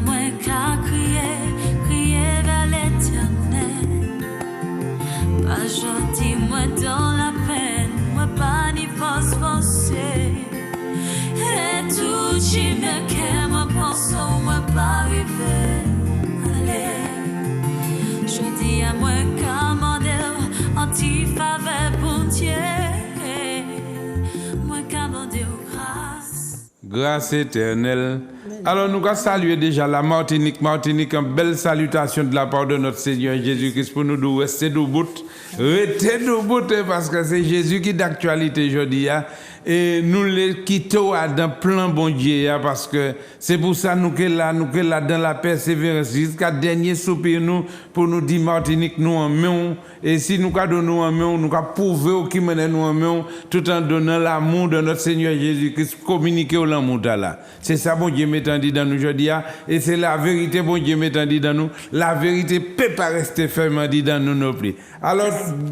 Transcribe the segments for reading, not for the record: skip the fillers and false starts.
à moi qu'à crier vers l'éternel. Pas gentil, moi dans la peine, moi pas ni force forcée. Et tout qui me qu'est, moi pense, moi pas arriver. Allez, je dis à moi qu'à modèle, anti-faveur pour Dieu. Moi qu'à modèle grâce. Grâce éternelle. Alors nous allons saluer déjà la Martinique. Martinique, une belle salutation de la part de notre Seigneur Jésus-Christ pour nous dire rester debout. Restez debout parce que c'est Jésus qui est d'actualité aujourd'hui. Et nous les quittons dans plein bon Dieu parce que c'est pour ça nous que là dans la persévérance jusqu'à dernier soupir nous pour nous dire Martinique nous en main et si nous cadons nous en main nous avons prouvé qui mène nous en main tout en donnant l'amour de notre Seigneur Jésus-Christ communiquer au l'amour là. C'est ça bon Dieu m'étant dit dans nous aujourd'hui et c'est la vérité bon Dieu m'étant dit dans nous. La vérité peut pas rester ferme dit dans nous non plus. Alors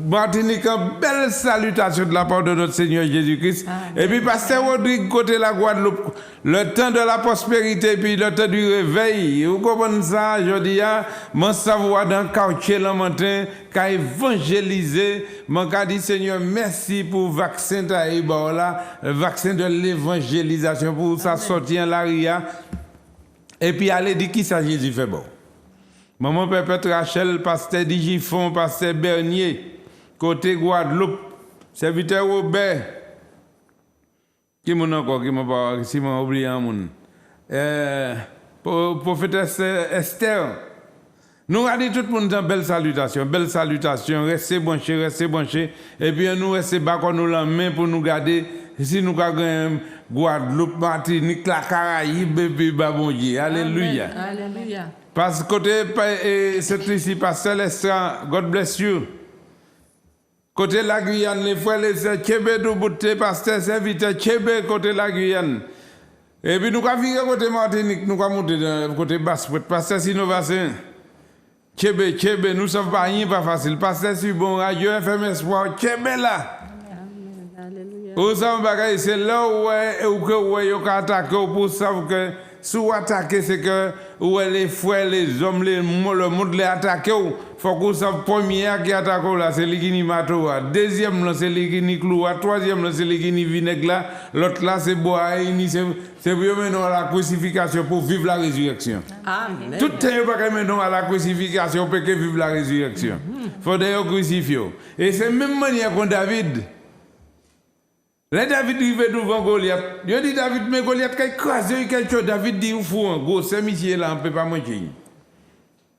Martinique, une belle salutation de la part de notre Seigneur Jésus-Christ. Et puis Pasteur Rodrigue côté la Guadeloupe, le temps de la prospérité puis le temps du réveil. Vous comprenez ça? Je dis, mon savoir dans le quartier le matin, qu'à évangéliser, mon cas dit Seigneur, merci pour le vaccin le vaccin de l'évangélisation pour ça sortir en l'aria. Et puis allez dire qui ça Jésus fait bon. Maman Pépette Rachel, Pasteur Digifon, Pasteur Bernier, côté Guadeloupe, serviteur Robert. Qui m'en encore, qui m'a pas, si m'a oublié un monde. Prophétesse Esther. Nous avons tout le monde une belle salutation, restez branchés. Et puis nous restons bas nous la main pour nous garder. Si nous avons Guadeloupe, Martinique, la Caraïbe, et puis bon Dieu. Alléluia. Alléluia. Parce que côté, c'est ici, Pasteur Lestra, God bless you. Côté la Guyane, les frères, les sœurs, Tchébé, Doubouté, Pasteur, serviteur, Tchébé, côté la Guyane. Et puis nous avons viré côté Martinique, nous avons monté côté basse, Pasteur Sinovacin. Tchébé, nous ne sommes pas rien, pas facile. Pasteur Subon, Radio FM Espoir, Tchébé là. Alléluia. Vous savez, c'est là où vous avez attaqué pour savoir que si vous attaquez, c'est que où les frères, les hommes, le monde les attaquent. Il faut que vous sachiez, premier qui attaque là, c'est lui qui n'y mato. Deuxième, c'est lui qui n'y clou. Troisième, c'est lui qui n'y vinaigre. L'autre là, c'est bois. C'est pour maintenant à la crucifixion pour vivre la résurrection. Amen. Tout est pas maintenant à la crucifixion pour que vivre la résurrection. Il faut d'ailleurs crucifier. Et c'est même manière qu'on David. Là, David arrive devant Goliath. Il dit David, mais Goliath, qu'il crase quelque chose. David dit, il faut un gros, c'est monsieur là, on ne peut pas manger.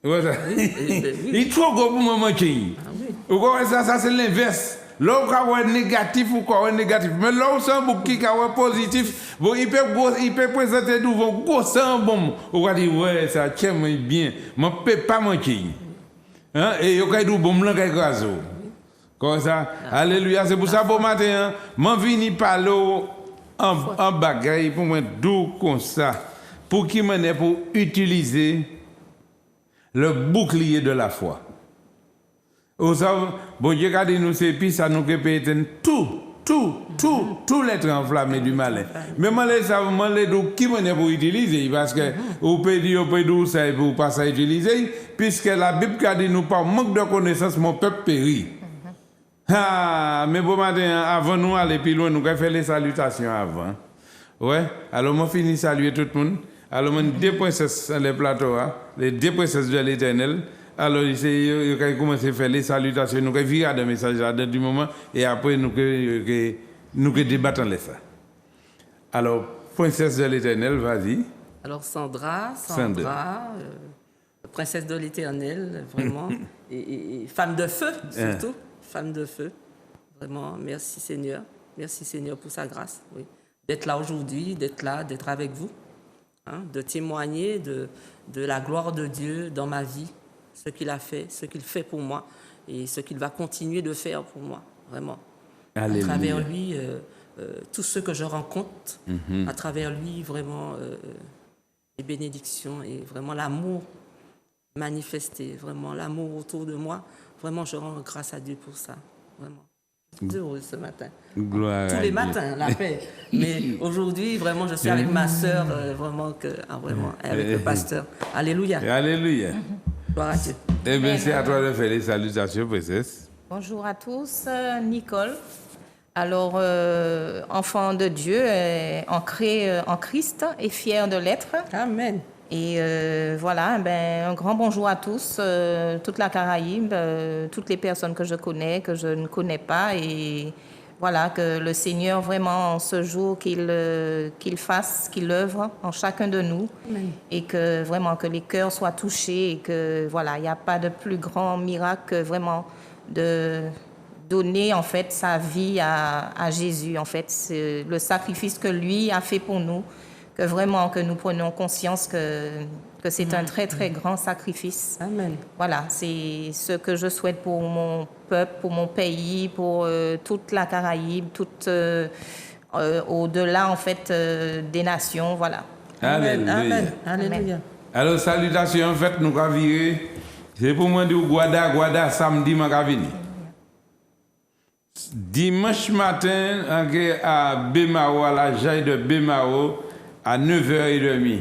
Il est trop gros pour manger. Vous voyez ça, c'est l'inverse. Là, où il est négatif ou quoi, négatif. Mais là, où c'est un bouc qui est positif, bon, il peut présenter devant gros, c'est un bon. Vous voyez, ouais, ça tient bien. Mais on ne peut pas manger. Et il y a des bons là qui crase. Comme ça, alléluia, c'est pour ça, bon matin, je viens parler en bagaille pour moi doux comme ça, pour qui m'en pour utiliser le bouclier de la foi. Vous savez, bon Dieu garde nous c'est puis ça nous peut éteindre tous les traits enflammés du malin. Mais moi les savons, moi les doux qui m'en pour utiliser parce que vous pouvez dire ça et pour pas ça utiliser puisque la Bible garde nous par manque de connaissance mon peuple périt. Ah, mais bon matin, avant nous aller plus loin, nous allons faire les salutations avant. Ouais, alors moi finis saluer tout le monde. Alors moi deux princesses sur le plateau, les deux princesses de l'Éternel. Alors ils vont commencer à faire les salutations, nous allons virer des messages là du moment et après nous allons débattre les ça. Alors princesse de l'Éternel, vas-y. Alors Sandra, princesse de l'Éternel, vraiment, et femme de feu surtout. Femme de feu, vraiment, merci Seigneur pour sa grâce, oui. D'être là aujourd'hui, d'être avec vous, de témoigner de la gloire de Dieu dans ma vie, ce qu'il a fait, ce qu'il fait pour moi et ce qu'il va continuer de faire pour moi, vraiment. Alléluia. À travers lui, tout ce que je rencontre, à travers lui, vraiment, les bénédictions et vraiment l'amour manifesté, vraiment l'amour autour de moi. Vraiment, je rends grâce à Dieu pour ça. Vraiment. heureuse ce matin. Gloire Tous à les Dieu. matins, la paix. Mais aujourd'hui, vraiment, je suis avec ma sœur, vraiment, avec le pasteur. Alléluia. Alléluia. Gloire à Dieu. Eh bien, c'est à toi de faire les salutations, princesse. Bonjour à tous, Nicole. Alors, enfant de Dieu, ancré en Christ et fier de l'être. Amen. Et voilà, un grand bonjour à tous, toute la Caraïbe, toutes les personnes que je connais, que je ne connais pas. Et voilà, que le Seigneur, vraiment, en ce jour, qu'il fasse, qu'il œuvre en chacun de nous. Amen. Et que vraiment, que les cœurs soient touchés et que voilà, il n'y a pas de plus grand miracle que vraiment de donner en fait sa vie à Jésus. En fait, c'est le sacrifice que lui a fait pour nous, que vraiment que nous prenions conscience que c'est un très très grand sacrifice. Amen. Voilà, c'est ce que je souhaite pour mon peuple, pour mon pays, pour toute la Caraïbe, au-delà en fait des nations. Voilà. Alléluia. Amen. Alléluia. Alors, salutations, en fait, nous avons viré. C'est pour moi dire Guada, samedi, je vais venir. Dimanche matin, à Bemao, à la jaille de Bemao, à 9h30.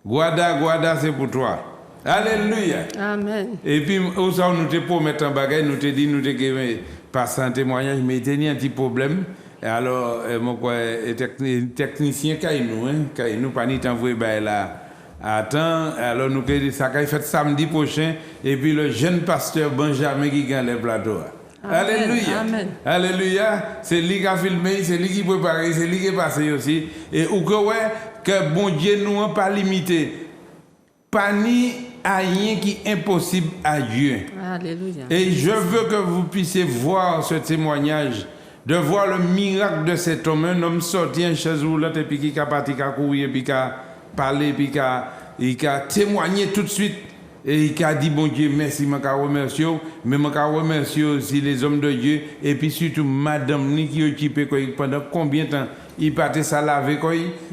Guada, c'est pour toi. Alléluia. Amen. Et puis, nous te promettons un bagage, nous te dit, nous te passer un témoignage, mais il y a un petit problème. Et alors, mon technicien, nous pas ni t'envoyer là. Attends, alors nous ça a fait samedi prochain, et puis le jeune pasteur Benjamin qui gagne le plateau. Alléluia. Amen. Alléluia. C'est lui qui a filmé, c'est lui qui prépare, c'est lui qui est passé aussi. Et ou que bon Dieu nous n'a pas limité. Pas ni à rien qui est impossible à Dieu. Alléluia. Et je veux que vous puissiez voir ce témoignage, de voir le miracle de cet homme, un homme sorti en chaise roulante et puis qui a parti, qui a couru, puis qui a parlé, puis qui a témoigné tout de suite. Et il a dit, bon Dieu, merci, je remercie, mais je remercie aussi les hommes de Dieu, et puis surtout Madame qui est occupée pendant combien de temps. Il partait ça laver,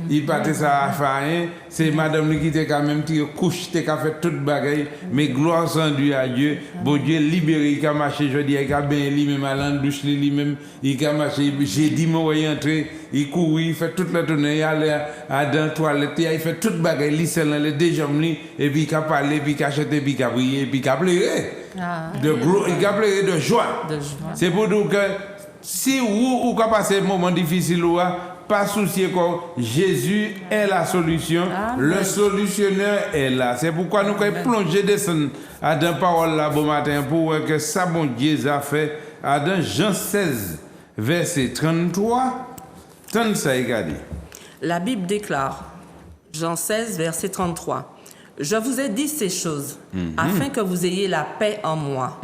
il partait ça faire, c'est Madame qui était quand même couche, qui a fait toute bagaille, mais gloire sans Dieu à Dieu, bon Dieu libéré, il a marché, je dis, il a bien lui-même à la douche, lui-même, il a marché, j'ai dit, moi, il est entré, il court, il fait toute la tournée, il allait dans la toilette, il fait toute bagaille, il s'est là, déjà, et puis il a parlé, puis il a chanté, puis il a prié, puis il a pleuré. Il a pleuré de joie. C'est pour dire que si vous passez un moment difficile, pas soucier que Jésus est la solution, le solutionneur est là. C'est pourquoi nous avons plongé descendre à dans parole là bon matin pour voir que ça bon Dieu a fait à dans Jean 16 verset 33 35 il a dit. La Bible déclare, Jean 16, verset 33, « Je vous ai dit ces choses, afin que vous ayez la paix en moi.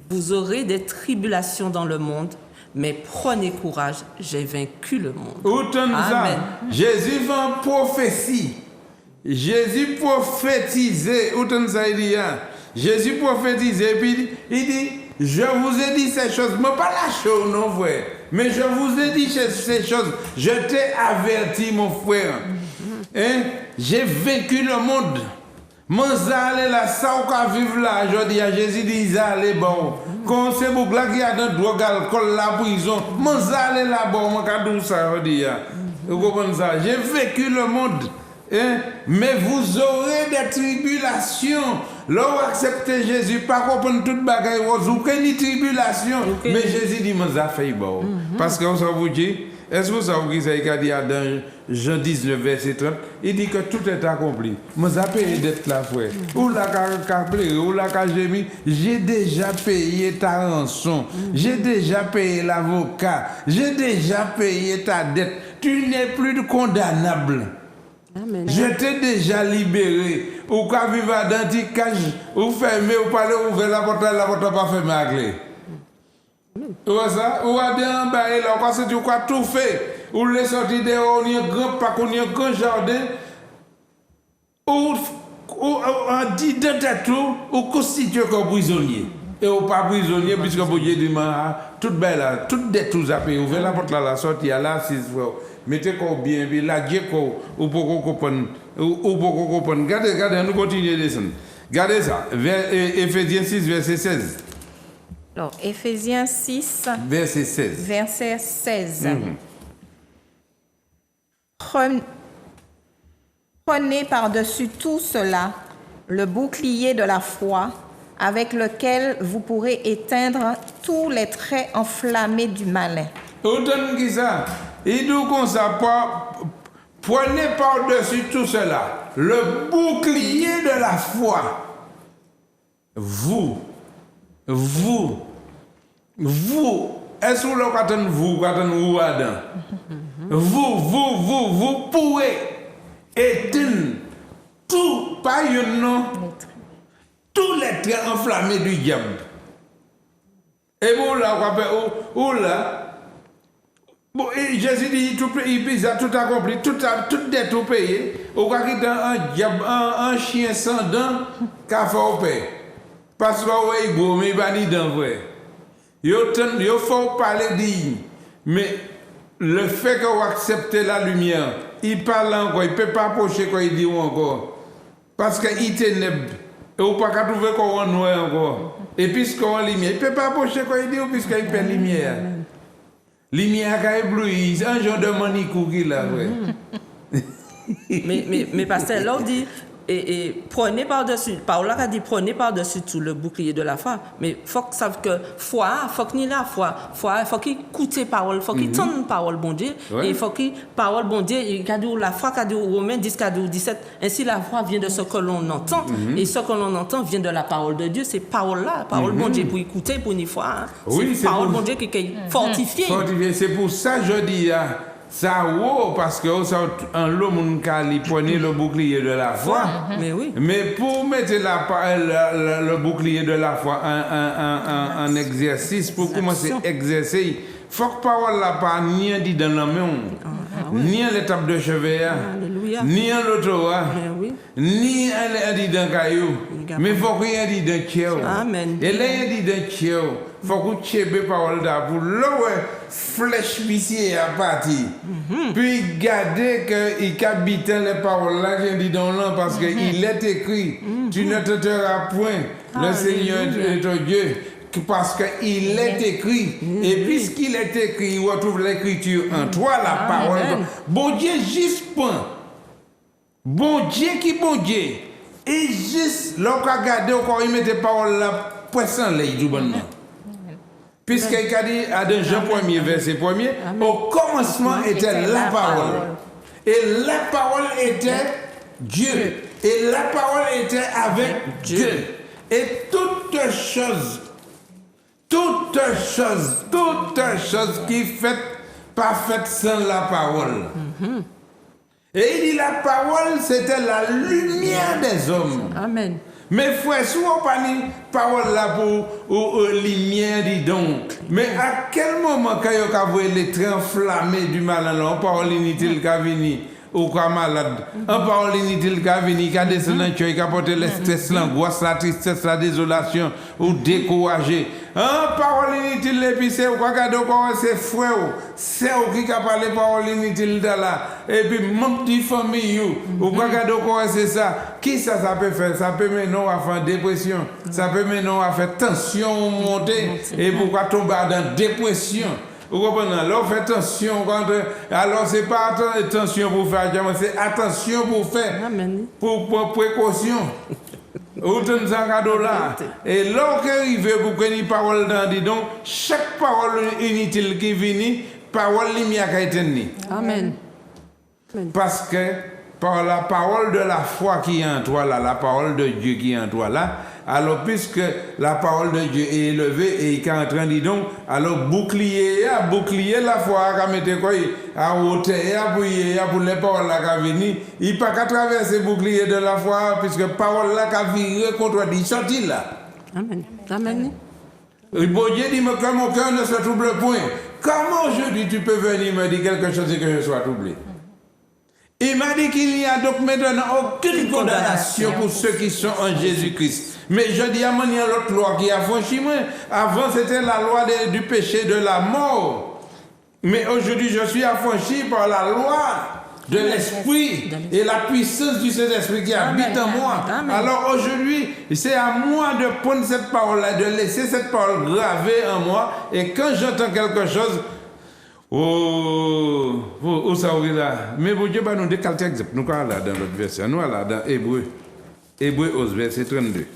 Vous aurez des tribulations dans le monde, mais prenez courage, j'ai vaincu le monde. » Autant ça, Jésus fait une prophétie. Jésus prophétisait, autant ça il dit, Jésus prophétisait, puis il dit, je vous ai dit ces choses, mais pas lâché, non frère, mais je vous ai dit ces choses, je t'ai averti mon frère, hein? J'ai vaincu le monde. Moi, j'allais là, ça ou qu'à vivre là, je dis à Jésus, dit, allez bon. Quand c'est pour là qu'il y a dans drogue, alcool, la prison, moi, j'allais là bon, moi, qu'à tout ça, je dis, vous comprenez ça? J'ai vécu le monde, hein? Mais vous aurez des tribulations. Là, vous acceptez Jésus, pas comprendre toute bagaille, vous aurez des tribulations. Mais Jésus dit, moi, ça fait bon. Parce que ça vous dit, est-ce que vous savez ce qu'il a dit dans Jean 19, verset 30? Il dit que tout est accompli. Moi, j'ai payé d'être là, frère. Ou la pleurer, ou la gémir. J'ai déjà payé ta rançon. J'ai déjà payé l'avocat. J'ai déjà payé ta dette. Tu n'es plus condamnable. Amen. Je t'ai déjà libéré. Ou quand vivre dans tes cages, ou fermer, ou parler, ouvrir la porte pas fermer la clé. Ou ça, ou à bien en bas, là, quand c'est du quoi tout fait, ou les sorties dehors, on y a un grand parc, on y a un grand jardin, ou en dit de tout, ou constitué comme prisonnier. Et ou pas prisonnier, puisque vous dites, tout belle là, tout dette, tout à payer, ouvrez la porte là, la sortie, là, 6 fois. Mettez quoi bien, puis là, Dieu, ou pour comprendre, ou pour comprendre. Regardez, nous continuons à descendre. Regardez ça, Éphésiens 6, verset 16. Alors, Éphésiens 6, verset 16. verset 16. Prenez par-dessus tout cela le bouclier de la foi, avec lequel vous pourrez éteindre tous les traits enflammés du malin. Autant que ça, il dit comme ça, prenez par-dessus tout cela le bouclier de la foi. Vous, est-ce que vous Adam? Vous pourrez éteindre tout, pas un nom, tous les traits enflammés du diable. Et vous là, où là, bon, Jésus dit, il a tout accompli, tout dette tout payé. Au cas qu'il y a un diable, un chien sans dents, qu'a fait au paix. Parce que ouais, il go, mais il va dire dans vrai. Il faut parler digne. Mais le fait que vous acceptez la lumière, il parle encore, il ne peut pas approcher quand il dit encore. Parce qu'il est ténèbre. Et vous ne pouvez pas trouver qu'on est noir encore. Et puisqu'on est lumière, il ne peut pas approcher quand il dit, puisqu'il perd lumière. Lumière qui a ébloui, un genre de manicou qu'il a. Mais pasteur, là, on dit, et prenez par-dessus, Paul a dit, prenez par-dessus tout le bouclier de la foi. Mais il faut qu'ils savent que foi, il faut qu'il y ait la foi. Il faut qu'il écoute les paroles, il faut qu'il tente la parole, bon Dieu. Et il faut qu'il parole, bon Dieu, il a dit la foi, il a dit Romains 10, 17. Ainsi, la foi vient de ce que l'on entend. Et ce que l'on entend vient de la parole de Dieu. C'est parole-là, parole, bon Dieu, pour écouter, pour une foi. Hein. Oui, c'est parole, bon Dieu, qui est fortifiée. C'est pour ça que je dis, ça parce que un l'homme qui prenait le bouclier de la foi. Mais oui. Mais pour mettre le bouclier de la foi en exercice, pour commencer à exercer, il faut que la parole n'a pas ni dit dans la main, ni à l'étape de chevet, ni à l'autorat, ni à dit dans le caillou. Mais il faut qu'il y ait dit dans le cœur. Amen. Et là, il y a dit dans le cœur. Il faut que tu aies la parole pour l'eau, flèche viciée à partir. Puis garder qu'il habite les paroles là, j'ai dit dans l'an, parce qu'il est écrit, tu ne te tairas point, le Seigneur est ton Dieu. Parce qu'il est écrit, et puisqu'il est écrit, il retrouve l'écriture en toi, la parole. Bon Dieu, juste point. Bon Dieu qui bon Dieu. Et juste, lorsqu'on a gardé, il met des paroles là, poisson là, il dit bonnement. Puisqu'il a dit à Jean 1er, verset 1er, au commencement était la parole. Et la parole était Dieu. Et la parole était avec Dieu. Et toutes choses qui fait pas faites sans la parole. Et il dit la parole, c'était la lumière des hommes. Amen. Mais frère, si on parle de parole là pour lumière, dis donc. Mais à quel moment quand il y a les traits enflammés du mal, on parle inutile qui a venu ou qui est malade. On parle inutile qui a venu, qui a descendu dans le cœur, qui a porté le stress, l'angoisse, la tristesse, la désolation, ou découragé. En parole inutile, et puis c'est quoi regarder encore c'est frère, c'est qui a parlé parole inutile là. Et puis manque de famille, ou quoi regarder encore c'est ça. Qui ça peut faire? Ça peut mener à faire dépression, ça peut mener à faire tension monter, et pourquoi tomber dans dépression. Vous comprenez? Alors faites attention, alors c'est pas attention pour faire, c'est attention pour faire, pour précaution. Autant ça cadeau là. Et lorsqu'il arrive pour que une parole dans dis donc, chaque parole inutile qui vient, parole lumière qui est tenue. Amen. Parce que par la parole de la foi qui est en toi là, la parole de Dieu qui est en toi là, alors puisque la parole de Dieu est élevée et qui est en train de dire donc, alors bouclier la foi à mettre quoi à hauteur pour les paroles là qui viennent, il pas qu'à traverser bouclier de la foi puisque parole là qui vient contre dit sorti là. Amen. Amen. Bon Dieu dit mais comme mon cœur ne se trouble point. Comment aujourd'hui tu peux venir me dire quelque chose et que je sois troublé? Il m'a dit qu'il n'y a donc maintenant aucune condamnation pour ceux qui sont en Jésus-Christ. Mais je dis à moi, il y a l'autre loi qui a franchi moi. Avant, c'était la loi du péché de la mort. Mais aujourd'hui, je suis affranchi par la loi de l'Esprit et la puissance du Saint-Esprit qui habite en moi. Amen. Alors aujourd'hui, c'est à moi de prendre cette parole-là, de laisser cette parole gravée en moi. Et quand j'entends quelque chose, ça là. Mais bon Dieu, nous décalons exemple. Nous allons là dans l'autre verset. Nous allons là dans Hébreu 11, verset 32.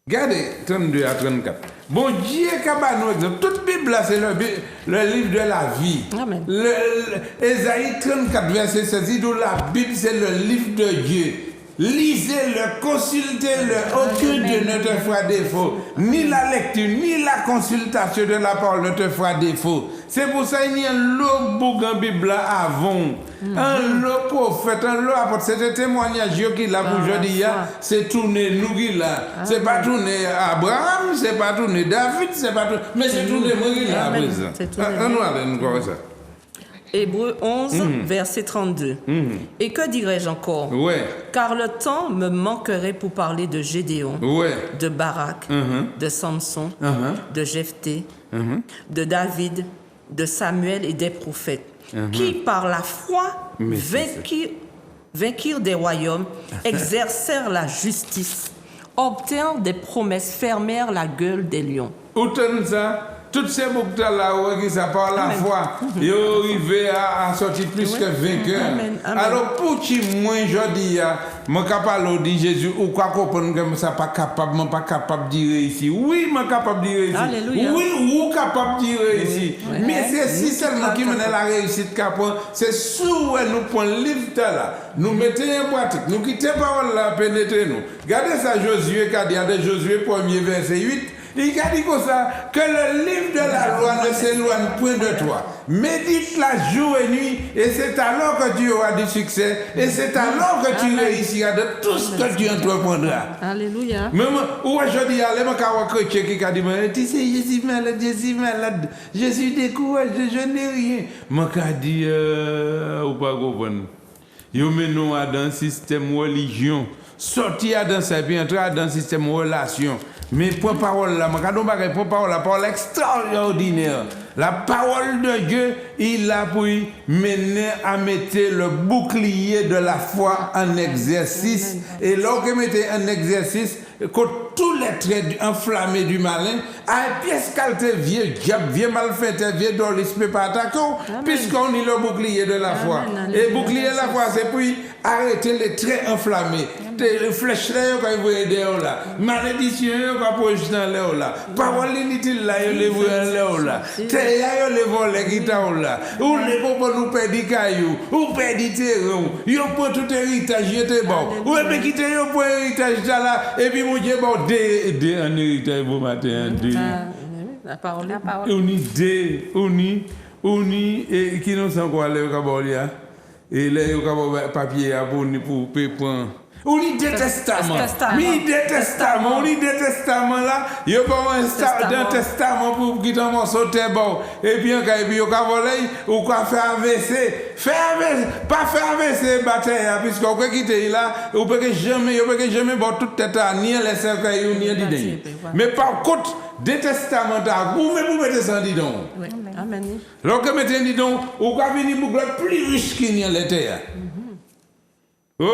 Regardez 32 à 34. Bon Dieu, nous exemple. Toute Bible là, c'est le livre de la vie. Amen. Ésaïe 34, verset 16, dit la Bible, c'est le livre de Dieu. Lisez-le, consultez-le, aucun Dieu ne te fera défaut. Ni la lecture, ni la consultation de la parole ne te fera défaut. C'est pour ça qu'il y a un lot de Bible avant. Un lot prophète, un lot apôtre. C'est un témoignage qu'il a pour aujourd'hui. C'est tourné nous qui l'a. C'est pas tourné Abraham, c'est pas tourné David, c'est pas tourné. Mais c'est tourné moi qui l'a à présent. Nous allons voir ça. Hébreu 11, verset 32. Et que dirais-je encore? Ouais. Car le temps me manquerait pour parler de Gédéon, de Barak, de Samson, de Jephthé, de David, de Samuel et des prophètes, qui par la foi vainquirent des royaumes, exercèrent la justice, obtinrent des promesses, fermèrent la gueule des lions. Autant ça, toutes ces boucles là qui ça par la foi, ils arrivent à sortir plus que vainqueur. Alors pour qui moi je dis, mon capable de Jésus ou quoi comprendre que ça pas capable de dire ici. Oui, mon capable de dire ici. Alléluia. Oui, ou capable de dire ici. Mais c'est si seulement qui mène la réussite capable, c'est sous nous prenons le livre là, nous mettons en pratique, nous quittons parole là, pénétrer nous. Regardez ça Josué qui a dit Josué 1er verset 8. Il a dit comme ça, que le livre de la loi ne s'éloigne point de toi. Médite-la jour et nuit, et c'est alors que tu auras du succès, et c'est alors que tu réussiras de tout ce que tu entreprendras. Alléluia. Même aujourd'hui, il y a un chrétien qui a dit, tu sais, je suis malade, je suis découragé, je n'ai rien. Moi, je dit, ou pas comprendre. Yo menon dans un système religion, sortir dans sa vie, entrer dans un système relation. Mais pour parole là, pour parole, la parole extraordinaire. La parole de Dieu, il a pour mener à mettre le bouclier de la foi en exercice. Et lorsque vous mettez en exercice, que tous les traits enflammés du malin, à pièce qualité vieux diable, vieux malfaiteur, vieux dolis peut pas attaquer, puisqu'on est le bouclier de la foi. Et bouclier de la foi, c'est pour arrêter les traits enflammés. Les flèches là, quand vous aider là. Malédiction, quand vous projeter dans l'air là. Parole inutile là, vous les voyez dans l'air là. Terre, les volets qui sont là. Ou les pauvres nous perdent des cailloux, ou perdent des terrains. Ils ont tout héritage, ils étaient bons. Ou bien quitter eux pour héritage là, et puis mon Dieu, bon, un héritage pour matin, La parole. On y, et qui nous sont quoi, les cabolia. Et là, il y a papier pour prendre. On lit des testaments. Mais des testaments, on lit des testaments là. Il y a un testament pour quitter un morceau de bon. Et bien, quand il y a un voler, ou quoi faire AVC. Pas faire AVC, bataille, puisqu'on peut quitter là, on peut jamais, bon, toute tête à ni les cercueils, ni l'idée. Mais par contre, des testaments, vous mettez ça, dis donc. Amen. Lorsque vous mettez, dis donc, ou quoi venir pour plus riche qu'il n'y a l'été. Oui.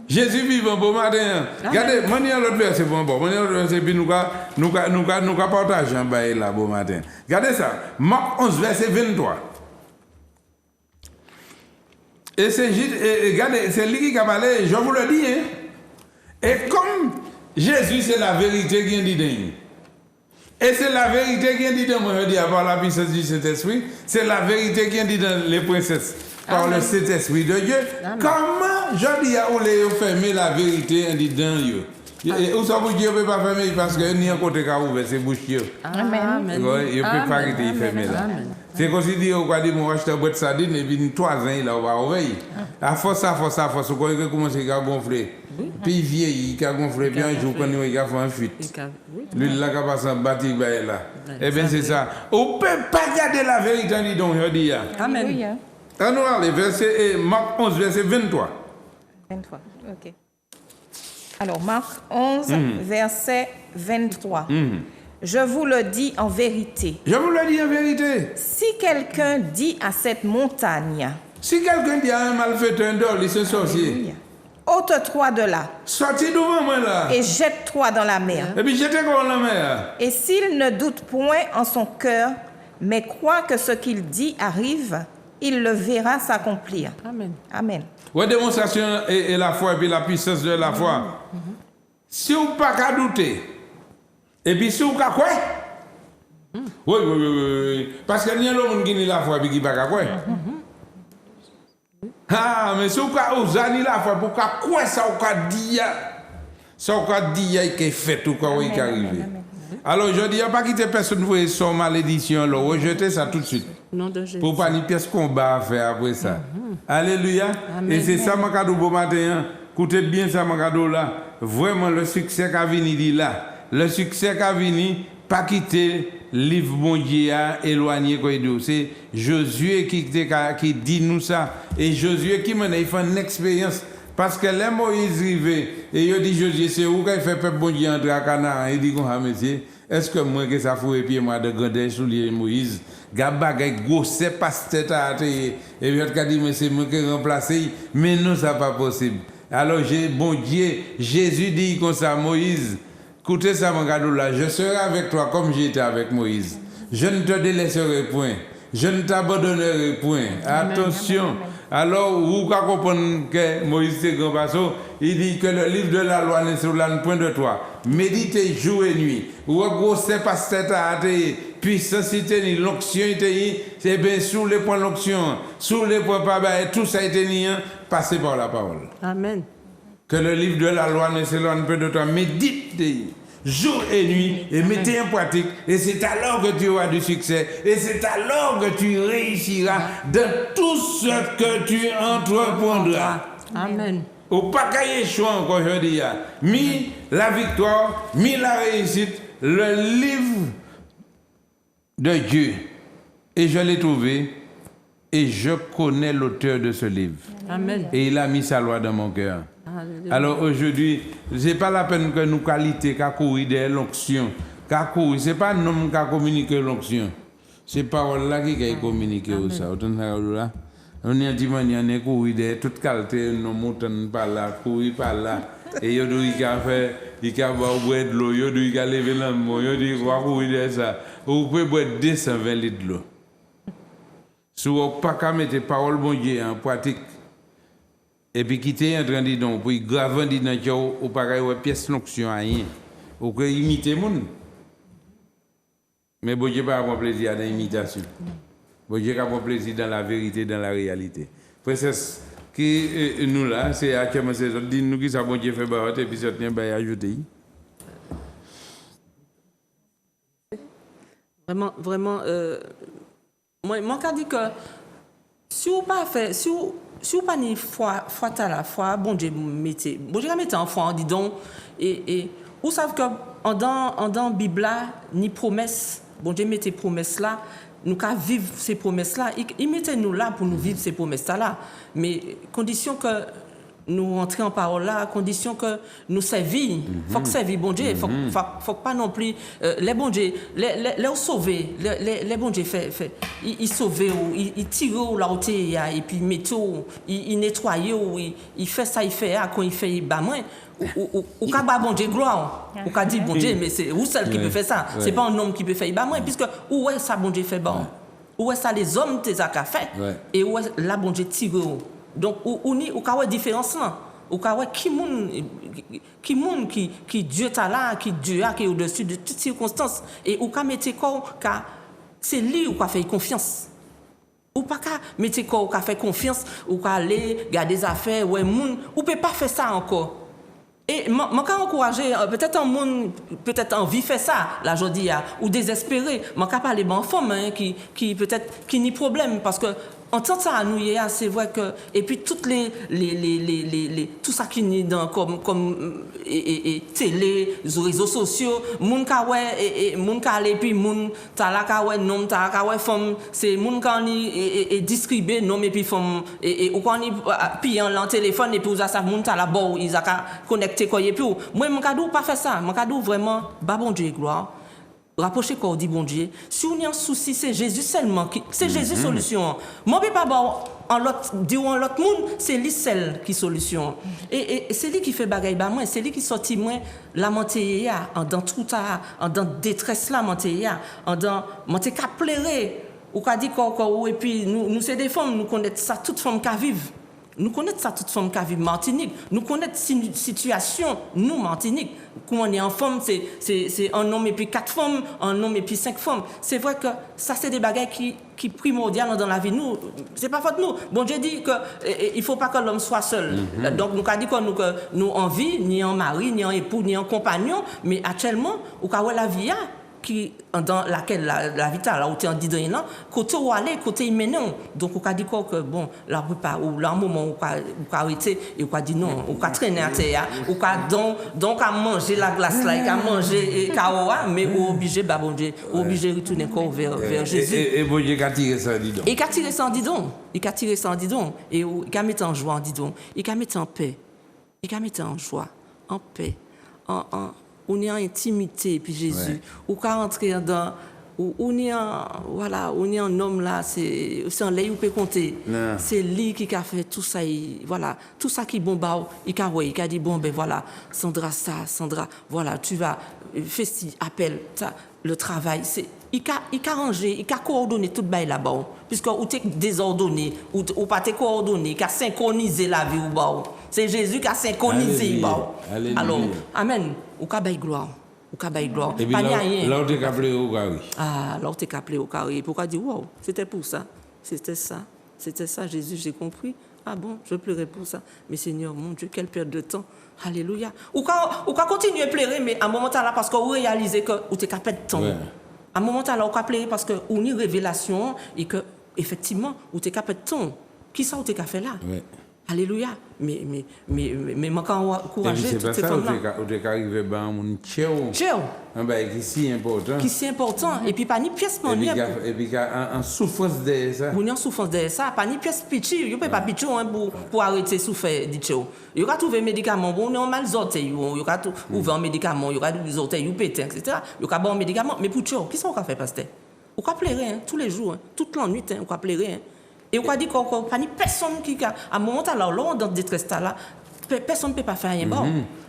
Jésus vivant bon matin. Regardez, manière l'autre verset bon. Manière l'autre verset puis nous partager en bas là bon matin. Regardez ça. Marc 11 verset 23. Et c'est regardez, c'est lui qui a parlé, je vous le dis hein. Et comme Jésus c'est la vérité qui dit dingue. Et c'est la vérité qui dit dans moi je dis par la puissance du Saint-Esprit, c'est la vérité qui dit dans les princesses. Par le Saint-Esprit de Dieu. Amen. Comment je dis à Oléo fermer la vérité en disant yo. Et où ça vous dit, on ne peut pas fermer parce que ni un côté qui a ouvert, c'est bouche. Amen. Il ne peut pas arrêter de fermer là. C'est comme si on a dit, mon acheteur boîte sardine et puis 3 ans, il a ouvert. À force, on commence à gonfler. Puis il vieillit, il a gonflé, puis un jour, quand il a fait un fuite. Lui, il a passé un bâti là. Eh bien, c'est ça. On ne peut pas garder la vérité en disant, je dis. Amen. Alors, verset, Marc 11, verset 23. 23, ok. Alors, Marc 11, verset 23. Je vous le dis en vérité. Je vous le dis en vérité. Si quelqu'un dit à cette montagne, Si quelqu'un dit à un malfaiteur, il se sorcier. Ôte-toi de là Sorti devant moi là. et jette-toi dans la mer. Et puis jetez dans la mer. Et s'il ne doute point en son cœur, mais croit que ce qu'il dit arrive, il le verra s'accomplir. Amen. Amen. Ouais, démonstration et la foi et puis la puissance de la foi. Si vous pas qu'à douter, et puis si vous qu'à quoi? Oui. Parce qu'il y a des gens qui ont la foi et qui pas qu'à quoi? Ah, mais si vous avez la foi pour qu'à quoi ça vous a dit, ça vous a dit qu'il est fait ou quoi qui arrive. Alors je dis, il n'y a pas quitté personne pour son malédiction, rejetez ça tout de suite. Nom de Jésus. Pour pas ni pièce combat à faire après ça. Alléluia. Amen. Et c'est ça mon cadeau pour matin. Écoutez bien ça mon cadeau là. Vraiment le succès qu'a venu dit là. Le succès qu'a venu pas quitter livre bon Dieu éloigné quoi dit. C'est Josué qui dit nous ça et Josué qui m'a il fait une expérience parce que les Moïse arrivé et il dit Josué c'est où qu'il fait peuple bon Dieu entrer à Canaan il dit comme ça monsieur est-ce que moi que ça fout et puis moi de grandeur soulier Moïse gabagay gosse passe tête à et puis dit mais c'est moi qui remplacer mais non ça pas possible. Alors bon Dieu Jésus dit comme ça Moïse écoutez ça mon cadeau là, je serai avec toi comme j'étais avec Moïse. Je ne te délaisserai point. Je ne t'abandonnerai point. Attention. Alors, vous comprenez que Moïse c'est grand pasteur, il dit que le livre de la loi n'est sur le point de toi. Méditez jour et nuit. Ou c'est pas cette puissance, l'onction, c'est bien sous les points l'onction, sous les points pas tout ça a été passé par la parole. Amen. Que le livre de la loi ne s'éloigne pas de toi. Médite jour et nuit et mettez en pratique. Et c'est alors que tu auras du succès. Et c'est alors que tu réussiras dans tout ce que tu entreprendras. Amen. Au pas qu'à échouer encore aujourd'hui. Mi la victoire, mi la réussite, le livre de Dieu. Et je l'ai trouvé. Et je connais l'auteur de ce livre. Amen. Et il a mis sa loi dans mon cœur. Alléluia. Alors aujourd'hui, ce n'est pas la peine que nous qualité qu'à courir de l'onction. Ce n'est pas un homme qui a communiqué l'onction. C'est parole là qui a communiqué ça. On est dit on est courir de toute qualité, nous montons par là, courir par là. Et il a fait, il a boire de l'eau, il a levé l'amour, il a courir de ça. Vous pouvez boire 220 litres de l'eau. Si vous n'avez pas qu'à mettre parole bon Dieu en pratique, et puis quitter en train de dire, pour graver dans le cœur, ou pas qu'à pièce d'onction à rien, ou que imiter les gens. Mais bon Dieu n'a pas plaisir dans l'imitation. Bon Dieu n'a pas plaisir dans la vérité, dans la réalité. Princesse, qui nous là, c'est à quel moment c'est dit nous qui ça bon Dieu fait barotte et puis ça tient à ajouter. Vraiment, moi, je dis que si vous pas fait, si vous pas ni foi à la foi, bon Dieu mettez en foi, dis donc, et vous savez que en dans Bible là, ni promesse, bon Dieu mettez promesse là, nous qu'à vivre ces promesses là, il mettait nous là pour nous vivre ces promesses là, mais condition que nous rentrions en parole là, à condition que nous servions. Faut que servir bon Dieu, faut pas non plus les bon Dieu, les sauver, les bon Dieu fait il sauver ou il tire ou là où et puis mettre il nettoie ou il fait ça il fait quand il fait bah moins ou ka ba bon Dieu gloire ou ka dit bon Dieu mais c'est vous seul qui peut faire ça, c'est pas un homme qui peut faire bah moins puisque où est ça bon Dieu fait bon. Où est ça les hommes t'es a fait et où est là bon Dieu tire. Donc, ou ka wè différence là, ou ka wè qui Dieu t'a là, qui Dieu a qui est au-dessus de toutes circonstances et ou ka mette quoi c'est lui ou ka fait confiance. Ou pas ka mette quoi ou ka fait confiance ou ka aller garder des affaires ouais moun ou peut pas faire ça encore. Et moi ka encourager peut-être un monde peut-être envie faire ça là jodi ou désespéré, moi ka parler bon femme qui peut-être qui ni problème parce que en tant que ça nous c'est vrai que et puis toutes les tout ça qui est dans comme et télé réseaux sociaux moun ka ouais et moun ka aller puis moun ta la ka ouais nom ta ka ouais femme c'est moun ka ni et distribuer nom et puis femme et ou quand ni puis en téléphone et puis ça moun ta la bon ils a connecté quoi et puis moi mon cadeau pas faire ça mon cadeau vraiment ba bon Dieu gloire rapprocher quoi dit bon Dieu. Si on a un souci, c'est Jésus seulement c'est Jésus solution. Moi peux pas en l'autre dire en l'autre monde, c'est lui seul qui solution. Et c'est lui qui fait bagaille ba moi, c'est lui qui sorti moi lamenté en dans tout ça, en dans détresse lamenté en dans monter qu'a pleurer ou qu'a dit quoi et puis nous c'est des femmes, nous connaissons ça toute femme qui vivent. Nous connaissons ça toute femme qui vit Martinique. Nous connaissons situation nous Martinique. Quand on est en femme, c'est un homme et puis 4 femmes, un homme et puis 5 femmes. C'est vrai que ça c'est des bagages qui primordial dans la vie nous. C'est pas faute nous. Bon Dieu dit que il faut pas que l'homme soit seul. Donc nous a dit que nous en vie ni en mari, ni en époux, ni en compagnon, mais actuellement ou ka la vie qui dans laquelle la vitale là où tu en dit là côté où aller côté menon donc on a dit quoi que bon la pas ou là moment où arrêter et on a dit non on a traîner à terre ou donc à manger la glace là à manger kaoa mais obligé bah bon Dieu obligé retourner encore vers Jésus et bon Dieu qu'a tiré ça dis donc et qu'a tiré ça dis donc et qu'a tiré ça dis donc et qu'a mettre en joie dis donc et qu'a mettre en paix et qu'a mettre en joie en paix en on est en intimité puis Jésus ou qu'à rentrer dans on est voilà on est un homme là c'est en l'air ou peut compter c'est lui qui a fait tout ça voilà tout ça qui bon bah il a dit bon ben voilà Sandra voilà tu vas fais ci appel ça le travail c'est il a rangé il a coordonné tout bail là-bas puisque ou t'es désordonné ou pas t'es coordonné qui a synchronisé la vie ou bah c'est Jésus qui a synchronisé bah alors amen ou ka bay gloire pas rien là où t'es appelé au carré là où t'es appelé au carré pourquoi dire wow c'était pour ça c'était ça Jésus j'ai compris ah bon je pleurais pour ça mais Seigneur mon Dieu quelle perte de temps alléluia ou ka continuer à pleurer mais à un moment là parce que vous réalisez que ou t'es capable de temps à un moment là ou ka pleurer parce que ou une révélation et que effectivement ou t'es capable de temps qui ça ou t'es fait là alléluia mais quand encourager toutes ces femmes là ou t'es arrivé ben mon tchèo qui si important et puis pas ni pièce monnaie et puis en souffrance de ça on est en souffrance de ça pas ni pièce petit yo peut pas petit pour arrêter souffrir dit tchèo yo ka trouver médicament bon on est mal orteil yo ka ouvrir un médicament yo ka des orteils ou pété etc. yo ka bon médicament mais pour tchèo qui ça on ka faire pasteur on ka pleurer tous les jours toute la nuit on ka pleurer et on a dit qu'on pas ni personne qui à un moment là dans détresse là personne ne peut pas faire rien bon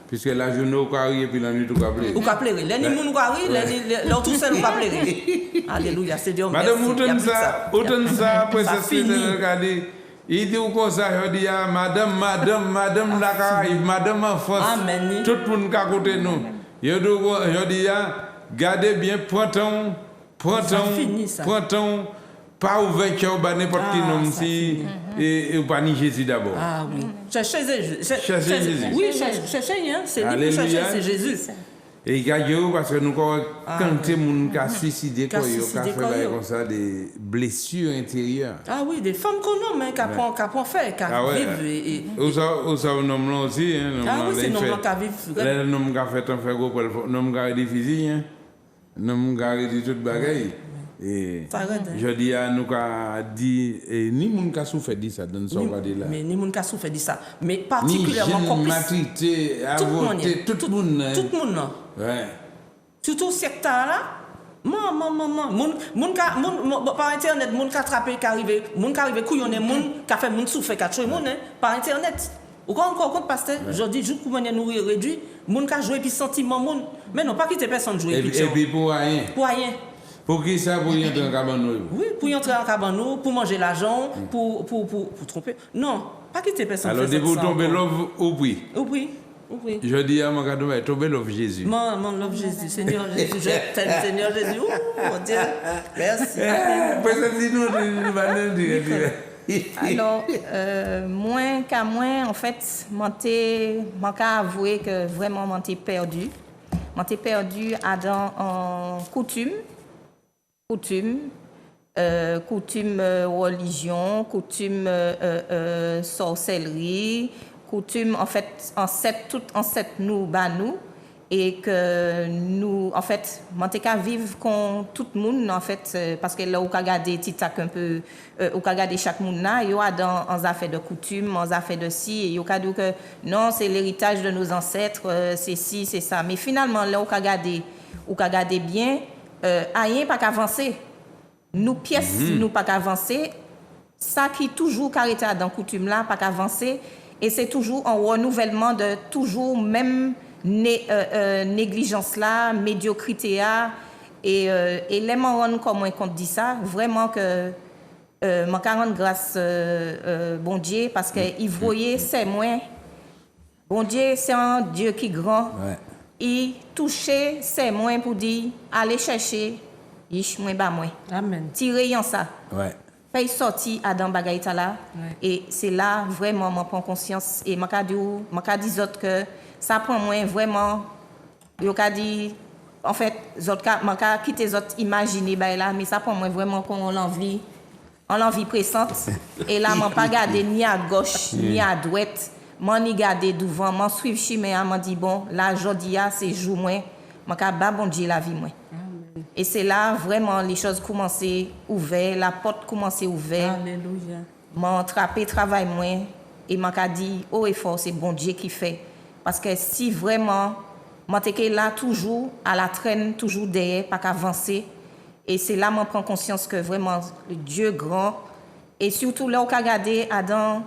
puisque la journée au carré et puis la nuit au carré ou carré les nuits au carré les tout seul au carré alléluia c'est Dieu madame autant ça après ça c'est regarder il dit comme ça je dis madame la Caraïbe madame en France tout le monde qui à côté nous je dis gardez bien printemps pas ouverture à n'importe qui nom si et pas ni Jésus d'abord. Ah oui. Cherchez Jésus. Oui, cherchez hein, c'est lui qui cherche c'est Jésus. Et il y a parce que nous quand les gens qui ont suicidé quoi ils ont comme ça des blessures intérieures. Ah oui, des femmes qu'on nomme qui apprend faire qui vivent et on ça nomme là aussi hein. Ah oui, c'est nomme là qui vivent. Les nomme qui fait un faire gros nomme qui des physiques hein. Nomme qui tout bagaille. Et je dis à nous qu'a dit ni moun ka souffert dit ça dans son côté là mais ni moun ka souffert dit ça mais particulièrement complice tout le monde ouais surtout secteur là moun par internet moun ka attraper qui arrivé moun ka arrivé couillonner moun ka fait moun souffert ka tuer moun par internet ou encore compte pasteur je dis jour pour nous réduit moun ka jouer puis sentiment moun mais non pas quitter personne jouer et puis pour rien pour qui ça pour y entrer en cabane? Oui, pour y entrer en cabane, pour manger l'argent, pour tromper. Non, pas quitter personne. Alors, de vous tomber l'offre au prix. Oui. Je dis à mon cadeau, tomber l'offre Jésus. Mon l'offre Jésus, Seigneur Jésus, je t'aime, Seigneur Jésus. Oh, mon Dieu, merci. Alors, moins qu'à moins, en fait, m'en qu'à avouer que vraiment m'en t'ai perdu. M'en t'ai perdu en coutume religion, coutume sorcellerie, coutume en fait ancêtre nous et que nous en fait manteca vivre con tout le monde en fait parce que là on regarder titac un peu on regarder chaque monde là il y a dans en affaires de coutume en affaires de ci et il y a dit que non c'est l'héritage de nos ancêtres c'est ci c'est ça mais finalement là on regarder bien rien pas qu'avancer. Nous pièces, nous pas qu'avancer. Ça qui toujours caractère dans coutume là, pas qu'avancer. Et c'est toujours un renouvellement de toujours même négligence là, médiocrité là. Et les marrons comme on compte dit ça, vraiment que mon rendre grâce bon Dieu parce qu'il voyait c'est moins. Bon Dieu c'est un Dieu qui est grand. Ouais. Il touchait c'est moins pour dire aller chercher, ich moins bas moins. Amen. Tirer en ça. Ouais. Paye sorti à dans bagaille là et c'est là vraiment moi prends conscience et m'a dit autres que ça prend moins vraiment yo ka dit en fait autres m'a quitter autres imaginer bail là mais ça prend moins vraiment qu'on l'envie pressante et là m'a pas garder ni à gauche ni à droite m'en ni garder devant m'en suivre chemin m'a dit bon là jodi a c'est jour moins m'a ka ba bon Dieu la vie moins. Et c'est là vraiment les choses commençaient ouvertes, la porte commençait ouverte. Alléluia. M'a attrapé travail moins et m'a dit haut et fort c'est bon Dieu qui fait parce que si vraiment m'a été là toujours à la traîne toujours derrière pas qu'avancer et c'est là m'en prend conscience que vraiment le Dieu grand et surtout là où qu'a regarder Adam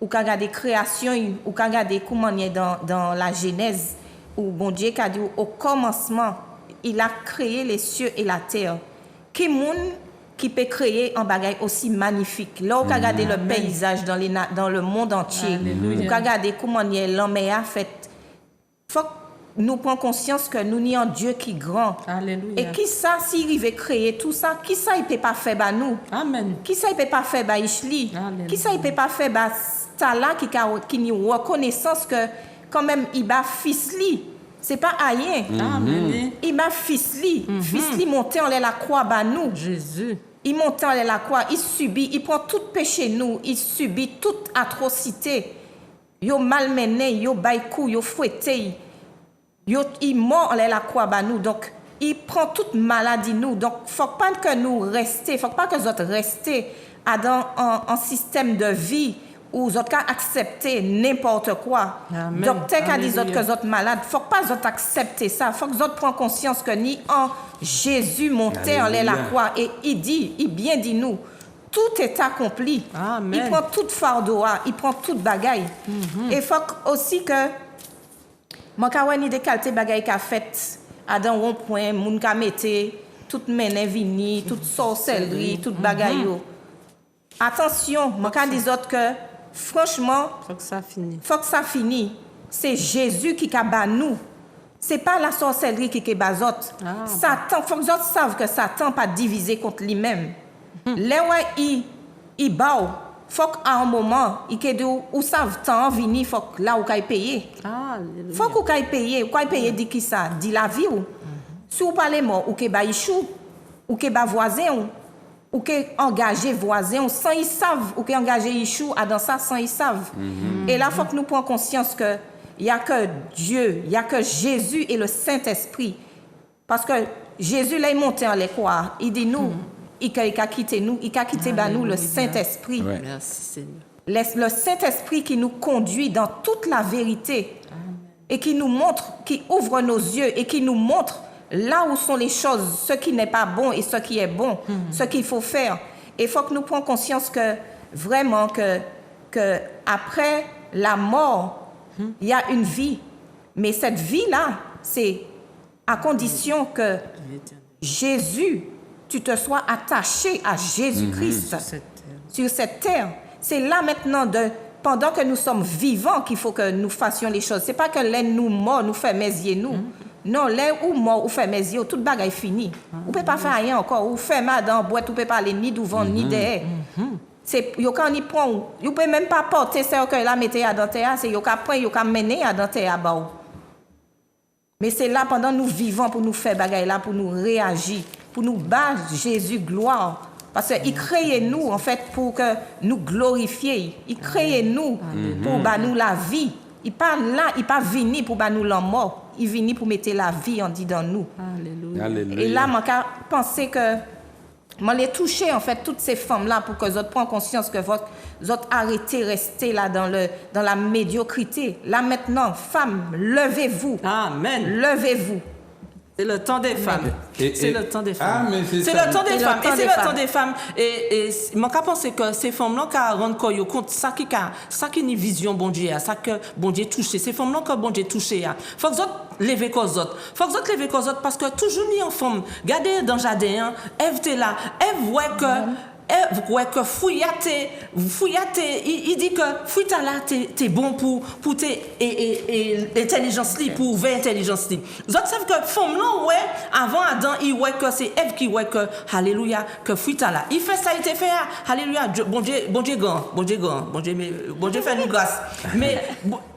ou qu'a regarder création ou qu'a regarder comment il est dans la Genèse où bon Dieu qu'a dit au commencement il a créé les cieux et la terre. Qui monde qui peut créer un bagage aussi magnifique. Là, on regarde le paysage dans le monde entier. On regarde comment l'homme a fait. Faut que nous prenions conscience que nous n'y un Dieu qui est grand. Alléluia. Et qui ça, s'il arrive créer tout ça, qui ça il peut pas faire bah nous? Amen. Qui ça il peut pas faire bah Ishli? Alléluia. Qui ça il peut pas faire bah Stala qui n'y reconnaissance que quand même il bat fils li. C'est pas rien. Amen. Il m'a fils li monté en la croix bah nous. Jésus. Il monte en la croix, il subit, il prend tout péché nous, il subit toute atrocité. Yo malmené, yo baïkou, yo fouetté. Il mort en la croix bah nous. Donc il prend toute maladie nous. Donc faut pas que nous restions, faut pas que nous autres restions dans un système de vie où vous autres accepter n'importe quoi. Amen. Docteur a dit que Alléluia. vous autres malades, faut pas vous autres accepter ça. Faut que vous autres preniez conscience que ni en Jésus montait en la croix et il bien dit nous, tout est accompli. Amen. Il prend toute fardeau, il prend toute bagaille. Et faut aussi que mon kawani de qualité bagaille qu'a fait à dans rond point, moun ka mette toute mène vini, toute sorcellerie, toute bagaille. Attention, mon ka dit autres que franchement, Faut que ça finisse. faut que ça finisse. C'est Jésus qui a bat nous. C'est pas la sorcellerie qui est bazot. Satan, faut que les autres savent que Satan pas divisé contre lui-même. Là où il bat, faut qu'à un moment, il que ou savent tant venir, faut que là où il payer. Alléluia. Faut qu'on aille payer. Ou payer dit qui ça? Dit la vie ou? Si vous parlez mort, ou que ba ichou, ou que ba voisin ou que engager voisin sans ils savent ou que engager ichou à dans ça sans ils savent. Et là faut que nous prenions conscience que il y a que Dieu, il y a que Jésus et le Saint-Esprit. Parce que Jésus là il monté en l'école, il dit nous, il a quitté nous, il a quitté bah, nous le Saint-Esprit. Ouais. Merci Seigneur. Le Saint-Esprit qui nous conduit dans toute la vérité et qui nous montre, qui ouvre nos yeux et qui nous montre là où sont les choses, ce qui n'est pas bon et ce qui est bon, ce qu'il faut faire. Et il faut que nous prenions conscience que vraiment que après la mort, il y a une vie. Mais cette vie-là, c'est à condition que Jésus, tu te sois attaché à Jésus-Christ sur cette terre. C'est là maintenant, pendant que nous sommes vivants, qu'il faut que nous fassions les choses. C'est pas que les nous morts nous fait mésier nous. Non, les ou morts ou fait mésier, toute bagaille finie. Vous ne pouvez pas faire rien encore. Ou faire mal dans la boîte, vous ne pouvez pas aller ni devant ni derrière. C'est quand on y prend, vous ne pouvez même pas porter ce que là mettez à dentaire, c'est vous prendre, vous mener à dentaire à bas. Mais c'est là pendant nous vivons pour nous faire bagaille là, pour nous réagir, pour nous battre Jésus gloire. Parce qu'il crée nous en fait pour que nous glorifier. Il crée nous pour bah, nous la vie. Il pas là, il pas venu pour bah, nous la mort. Il venu pour mettre la vie en dit dans nous. Alléluia. Alléluia. Et là, je pensais que je les toucher en fait toutes ces femmes là pour que vous preniez conscience que vous arrêtez rester là dans la médiocrité. Là maintenant, femmes, levez-vous. Amen. Levez-vous. C'est le temps des femmes. C'est le temps des femmes. Ah, mais c'est le temps des femmes. Et c'est le temps des femmes. Et moi, je pense que ces femmes-là qui rendent compte ça qui est une vision, bon Dieu, ça que bon Dieu touché. Ces femmes-là que bon Dieu touché. Il faut que vous levez les autres. Faut que vous levez les autres parce que toujours ni en femme. Regardez dans le jardin, Ève était là. Ève voit que. Vous voyez que fouillate, il dit que fouillata là, t'es bon pour tes intelligence li, pour ouvrir intelligence li. Vous savez que femme là, ouais, avant Adam, il voit que c'est Ève qui voit que, alléluia, que fouillata là. Il fait ça, il te fait, alléluia, bon Dieu grand, bon Dieu fait nous grâce. Mais,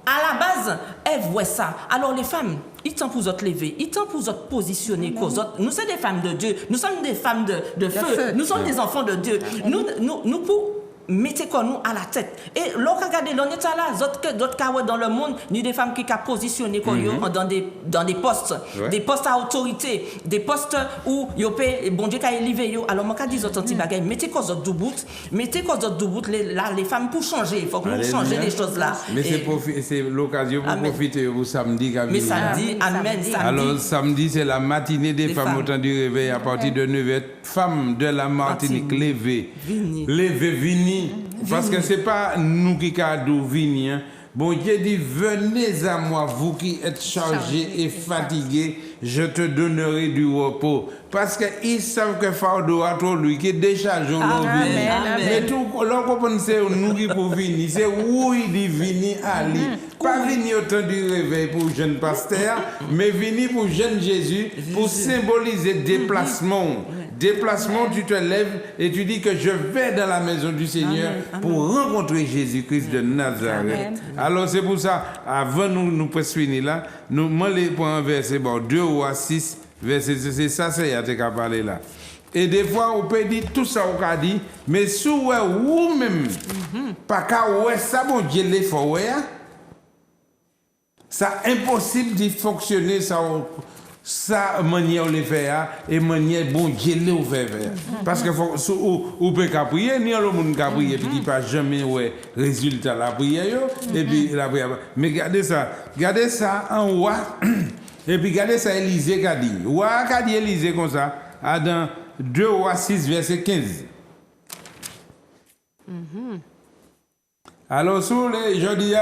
à la base, Ève voit ça. Alors les femmes, il temps pour vous lever, il temps pour vous positionner. Nous sommes des femmes de Dieu, nous sommes des femmes de feu, nous sommes des enfants de Dieu. Nous pour mettre quoi nous à la tête. Et lorsqu'on regarde l'on est là, d'autres cas dans le monde, nous des femmes qui sont positionnées dans des postes, des postes à autorité, des postes où yo peut bon Dieu qui élevé yo. Alors moi quand dis autres petits bagages, mettez quoi d'autres doubout, là les femmes pour changer, il faut que nous changer les choses là. Mais c'est l'occasion pour profiter au samedi quand mais samedi, amen, samedi. Alors samedi c'est la matinée des femmes au temps du réveil à partir de 9h. Femmes de la Martinique, levez, vini. Parce que ce n'est pas nous qui cadons vini. Bon Dieu dit, venez à moi, vous qui êtes chargés et fatigués, je te donnerai du repos. Parce qu'ils savent que fardeau à toi, lui, qui décharge nos vies. Mais tout, l'on comprend, c'est nous qui pour venir. C'est où il dit venir Ali. Pas venir au temps du réveil pour jeune pasteur, mais venir pour jeune Jésus, pour symboliser déplacement. Déplacement, tu te lèves et tu dis que je vais dans la maison du Seigneur pour rencontrer Jésus-Christ de Nazareth. Alors c'est pour ça, avant nous finir là, nous m'allons pour un verset, 2 ou 6, verset, c'est ça, c'est à te parler là. Et des fois, on peut dire tout ça, on peut dire, mais si vous même, pas qu'à ouais, ça, bon Dieu, les faut, ça impossible d'y fonctionner, ça manière le faire et manière bon Dieu le faire. Parce que ou peut pas prier ni le monde qui prier puis qui pas jamais ouais résultat la prière et puis la prière. Mais regardez ça en haut et puis regardez ça Élisée qu'a dit. Qu'a dit Élisée comme ça dans 2 Rois 6 verset 15. Alors sur les jeudi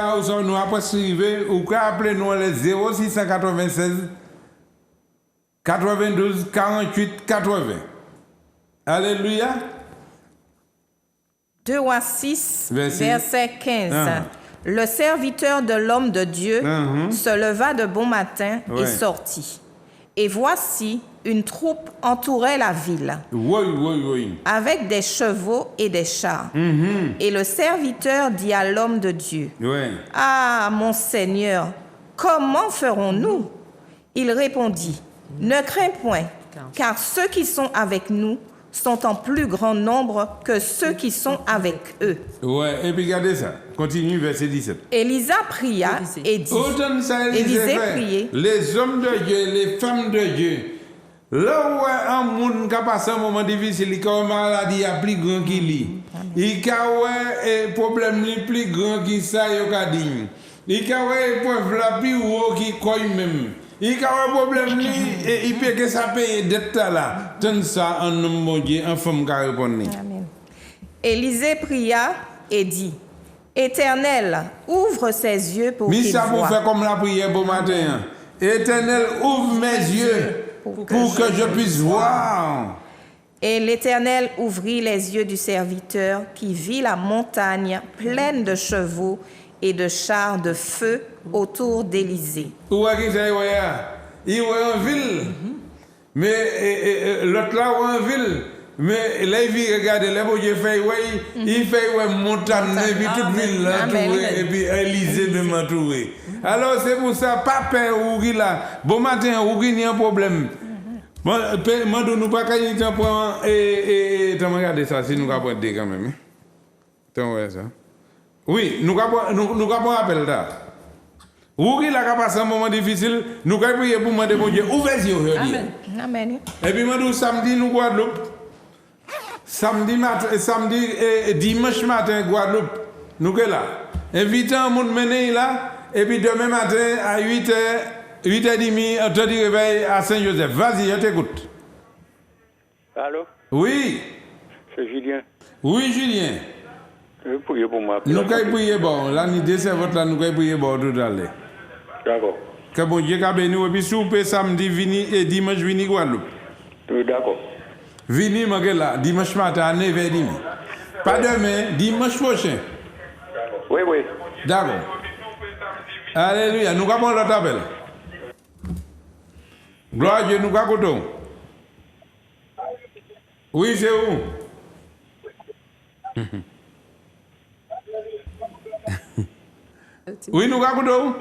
nous après suivre ou qu'a appelé nous les 0696 92, 48, 80. Alléluia. 2 Rois 6, verset 15. Le serviteur de l'homme de Dieu se leva de bon matin et sortit. Et voici, une troupe entourait la ville. Avec des chevaux et des chars. Et le serviteur dit à l'homme de Dieu, Ah, mon Seigneur, comment ferons-nous? Il répondit, ne crains point, car ceux qui sont avec nous sont en plus grand nombre que ceux qui sont avec eux. Et puis regardez ça. Continue, verset 17. Élisa pria et dit. Élisée priait. Les hommes de Dieu, les femmes de Dieu. Là où un monde qui a passé un moment difficile, il y a une maladie plus grande qu'il y a. Il y a un problème plus grand qui ça, il y a il y a un problème plus haut qui croit même. Il y a un problème, il peut que ça paye d'être là. Tant ça, un homme bon Dieu, un femme qui a répondu. Élisée pria et dit, Éternel, ouvre ses yeux pour qu'il voie. Mais ça pour faire comme la prière pour matin. Éternel, ouvre mes yeux pour que je puisse voir. Et l'Éternel ouvrit les yeux du serviteur qui vit la montagne pleine de chevaux et de chars de feu autour d'Élysée. Où est-ce qu'il y a? Il y a une ville. Mais l'autre là, il y a une ville. Mais là, il regarde, là, il fait une montagne, et puis toute ville entourée, et puis Élysée même entourée. Alors, c'est pour ça, pas peur, ou là. Bon matin, ou il y a un problème. Moi, nous pas qu'à y prendre, et tu regardes ça, si nous avons prendre quand même. Tu vois ça? Oui, nous avons un appel là. Ou qui a passé un moment difficile, nous avons prié pour demander bon Dieu, ouvrez les yeux. Amen. Et puis, nous samedi, nous Guadeloupe. Samedi et dimanche matin, Guadeloupe. Nous sommes là. Invitons un monde mené là. Et puis demain matin, à 8h, 8h30, on te dit réveil à Saint-Joseph. Vas-y, je t'écoute. Allô? Oui. C'est Julien. Oui, Julien. Vous priez pour moi. Nous pouvons prier bon. Là, nous décevons là, nous pouvons prier bon tout à l'heure. D'accord. Que bon Dieu a béni. Et puis, souper samedi, vini, et dimanche, vini Guadeloupe. D'accord. Vini, là, dimanche matin à 9h30. Pas demain, dimanche prochain. Oui, oui. D'accord. Alléluia. Nous avons l'autre appel. Gloire à Dieu, nous avons. Oui, c'est où? Oui, nous avons.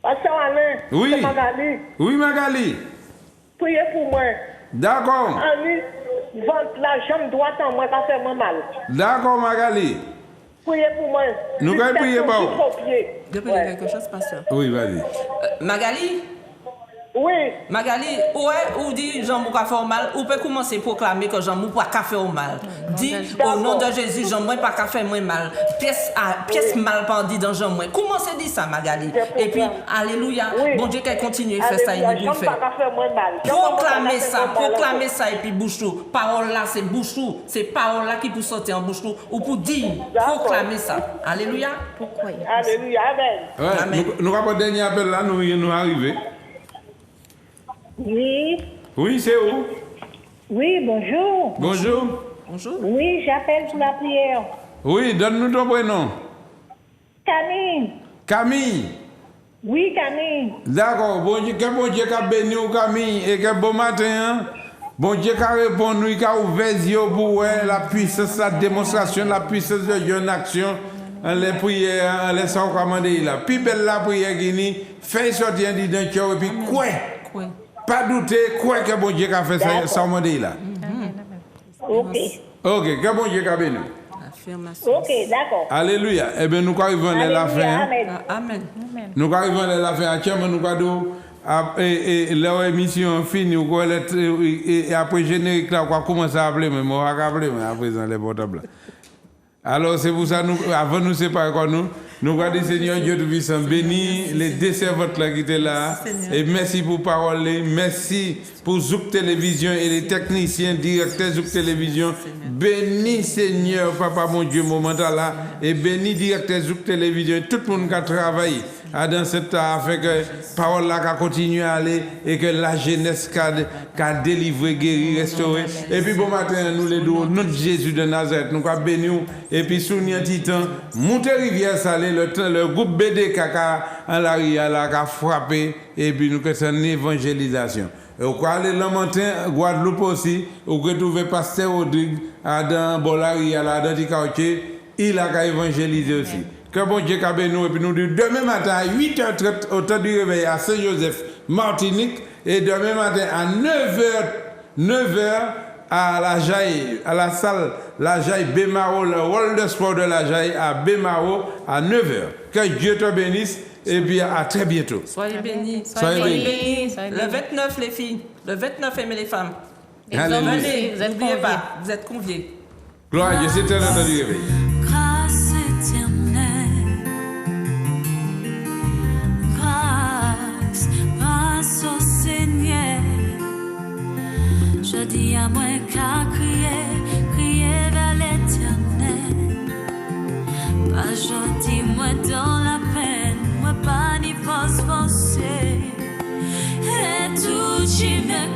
Pasteur Alain, Oui. c'est Magali. Oui, Magali. Priez pour moi. D'accord. Ami, vente la jambe droite en moi, ça fait moi mal. D'accord, Magali. Priez pour moi. Nous allons prier pour vous. Je peux dire quelque chose, pasteur. Oui, vas-y. Magali, Oui, Magali, ou dit Jean-Mou a fait mal, ou peut commencer à proclamer que Jean-Mou pas fait au mal. Dis au nom de Jésus, Jean-Mou pas fait moins mal. Pièce mal pas dit dans Jean-Mou. Commencez à dire ça, Magali. Et puis, alléluia, Oui. bon Dieu qu'elle continue à faire ça, il alléluia, nous jambe fait. pas fait moi mal. Proclamez ça et puis bouche-tout. Parole là, c'est bouche-tout. C'est parole là qui peut sortir en bouche-tout ou pour dire. D'accord. Proclamez ça. Alléluia. Pourquoi Alléluia, amen. Ouais, Amen. nous avons un dernier appel là, nous arrivons. Oui, Oui, c'est où? oui, bonjour. Bonjour. Bonjour. Oui, j'appelle pour la prière. Oui, donne-nous ton prénom. Camille. Camille. Oui, Camille. D'accord. Bon Dieu, que bon Dieu a béni ou Camille et que bon matin, hein? Bon Dieu a répondu, il a ouvert les yeux pour voir la puissance, la démonstration, la puissance de Dieu en action. En les prières, en les sacrements là. Puis belle la prière qui ni fait sortir d'un cœur et puis quoi? Oui. Pas douter, quoi que bon Dieu a fait ça, ça m'a dit là. Ok. Ok, que bon Dieu a béni. Affirmation. Ok, d'accord. Alléluia. Eh bien, nous arrivons à la fin. Alléluia, amen. Amen. Nous arrivons à la fin. Actuellement, nous avons leur émission finie. Et après générique, là, on va commencer à appeler, mais on va appeler à présent les portables. Alors, c'est pour ça, nous, avant de nous séparer, nous allons dire Seigneur Dieu Tout-Puissant, bénis les deux servantes là qui étaient là. Et merci pour parole, merci pour Zouk Télévision et les techniciens, directeurs Zouk Télévision. Bénis Seigneur, Papa mon Dieu, moment là. Et bénis directeur Zouk Télévision, tout le monde qui a travaillé dans cette afin que parole là continue à aller et que la jeunesse qu'a délivré, guéri, restauré. Et puis bon matin, nous les deux, notre Jésus de Nazareth, nous avons béni. Et puis sous un petit temps, monter rivière salée, le groupe BDK en la rivière a frappé. Et puis nous avons une évangélisation. Et on aller le matin, Guadeloupe aussi, on retrouve Pasteur Rodrigue dans Bolaria, dans le quartier, il a évangélisé aussi. Que bon Dieu cabe nous, et puis nous disons demain matin à 8h30, au temps du réveil à Saint-Joseph, Martinique, et demain matin à 9h, à la Jaille, à la salle, la Jaille Bémaro, le hall de sport de la Jaille à Bémaro à 9h. Que Dieu te bénisse, et puis à très bientôt. Soyez bénis. Soyez bénis. Le 29, les filles. Le 29, aimez les femmes. Alléluia. Venez, Vous êtes n'oubliez conviés. pas, vous êtes conviés. Gloire à Dieu, c'était l'heure du réveil. Grâce éternelle, grâce au Seigneur. Je dis à moi qu'à crier vers l'éternel. Pas gentil, moi dans la peine, moi pas ni force forcée. Et tout, j'y me